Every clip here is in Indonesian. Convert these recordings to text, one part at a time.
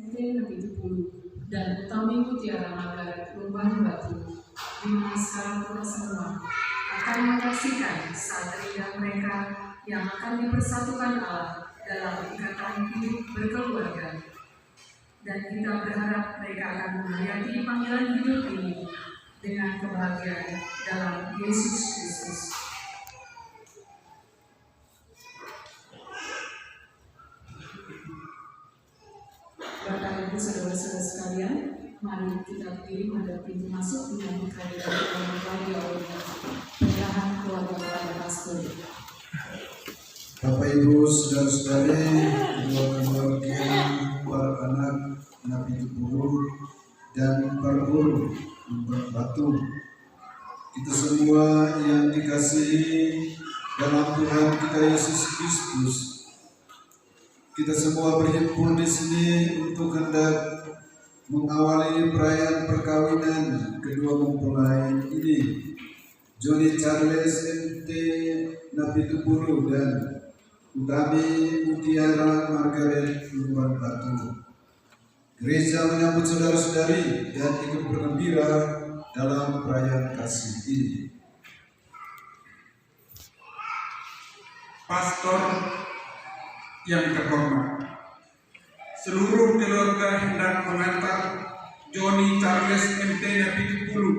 Lebih 70 dan Utami Mutiara Margaret Lumban Batu, di mana sekarang kita semua akan menyaksikan saat terindah mereka yang akan dipersatukan Allah dalam ikatan hidup berkeluarga. Dan kita berharap mereka akan menghayati panggilan hidup ini dengan kebahagiaan dalam Yesus Kristus. Bapak Ibu saudara-saudara sekalian, mari kita berdiri menghadap pintu masuk menyambut kehadiran orang lagi oleh penyerahan keluarga kepada pastor. Bapak Ibu saudara-saudari, keluarga para anak Nabi Tupulu dan para guru Lumban Batu, kita semua yang dikasihi dalam Tuhan kita Yesus Kristus, kita semua berhimpun di sini untuk hendak mengawali perayaan perkawinan kedua mempelai ini, Johnny Charles MT Nabi Tupulu dan Utami Mutiara Margaret Lumban Batu. Gereja menyambut saudara-saudari dan ikut bergembira dalam perayaan kasih ini. Pastor yang terhormat, seluruh keluarga hendak mengantar Johnny Charles MT Nabi Tupulu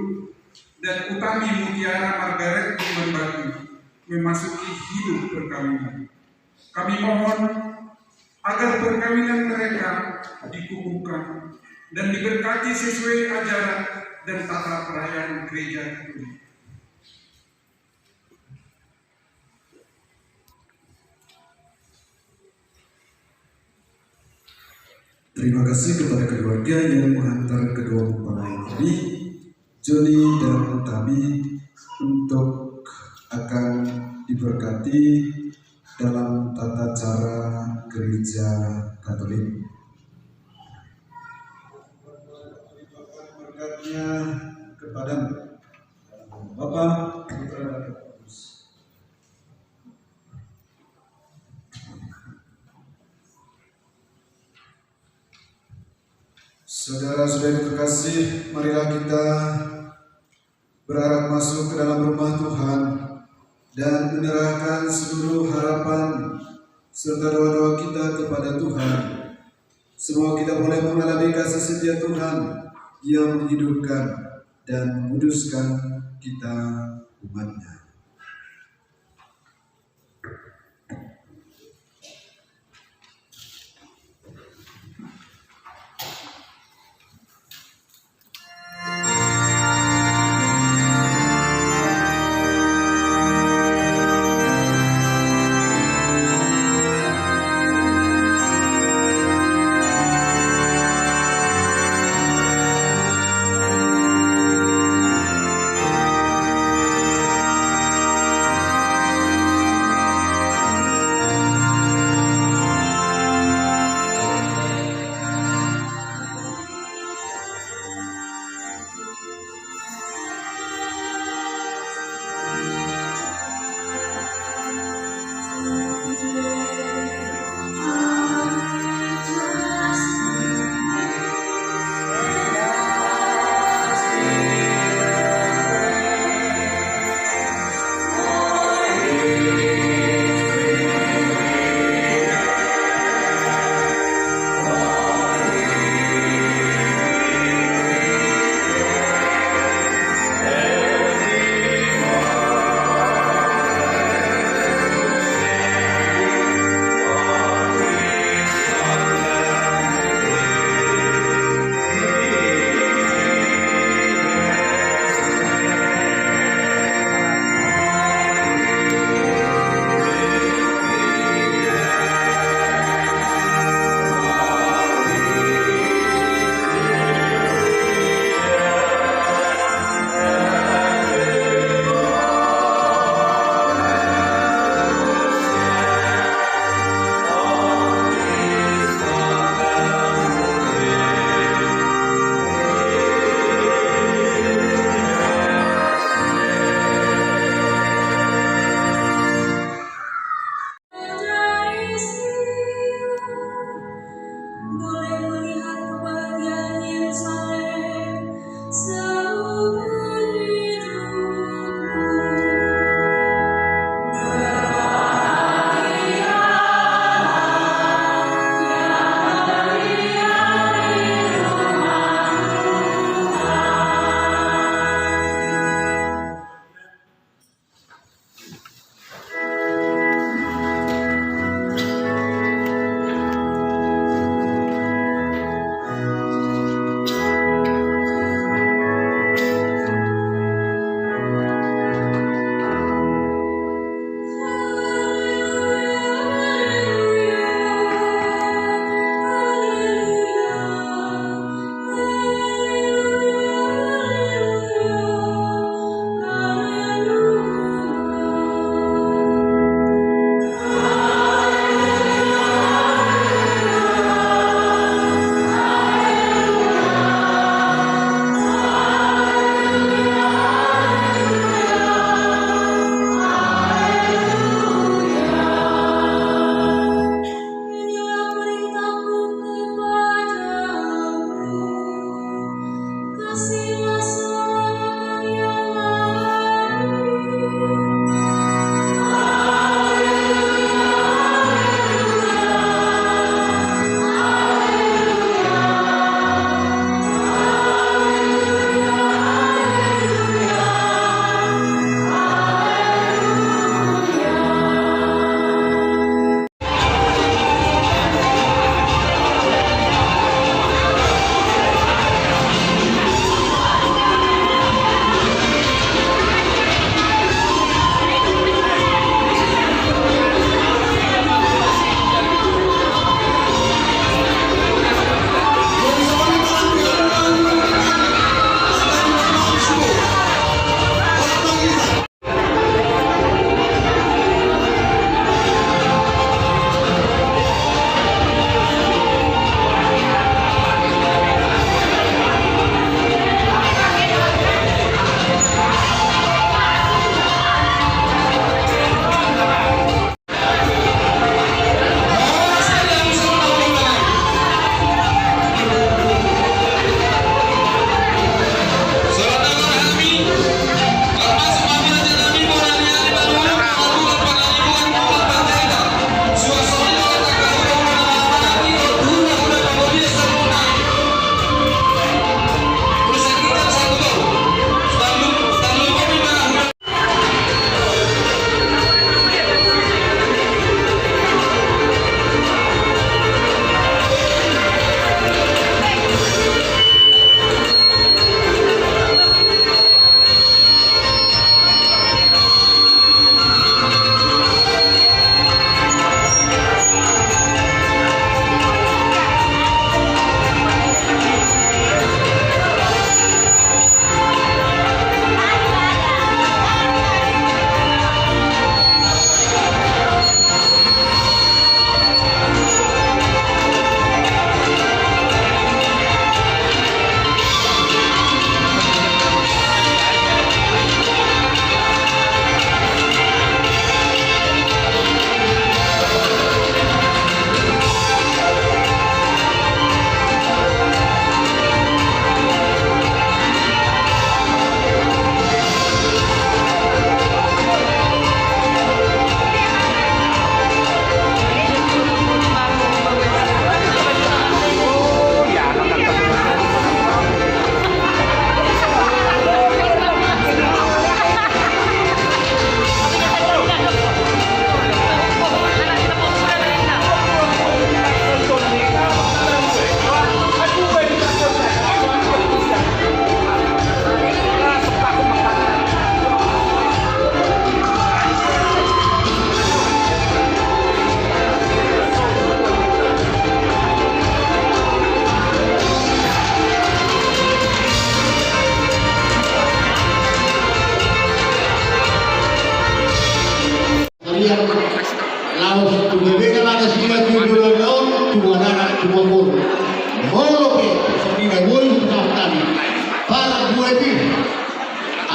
dan Utami Mutiara Margaret Lumban Batu memasuki hidup perkawinan. Kami mohon agar perkawinan mereka dikukuhkan dan diberkati sesuai ajaran dan tata perayaan gereja Katolik. Terima kasih kepada keluarga yang menghantar kedua mempelai ini, Johnny dan Utami, untuk akan diberkati dalam tata cara gereja Katolik. Berkatnya kepadamu, Bapa, Putra, dan Roh Kudus. Saudara-saudari terkasih, marilah kita berharap masuk ke dalam rumah Tuhan dan menyerahkan seluruh harapan serta doa-doa kita kepada Tuhan. Semoga kita boleh mengalami kasih setia Tuhan yang menghidupkan dan menguduskan kita umat-Nya.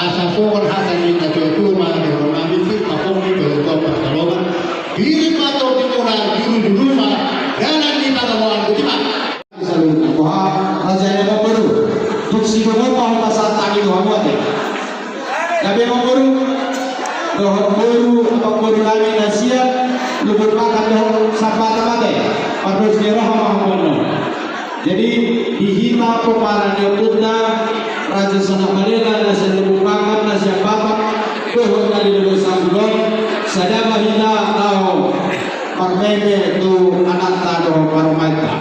asa sokon hatan ni katutu ma do ma bisu kapong ni do to pasaloban diri ma to dimura juru ma dalan ni ma mo ang kutima Salut ko ha raja yang baru duk si mo pa pasal tani do mo ate gabe mo baru do baru apa baru lagi nasia lubur makan do sapata mate padus ni rahmah mo jadi dihina peparannya putna raja sana malena nasi lubur makan nasi bapak pohon dari lubur sambulan sadama hina tau pakmeme tu anak tado parumaita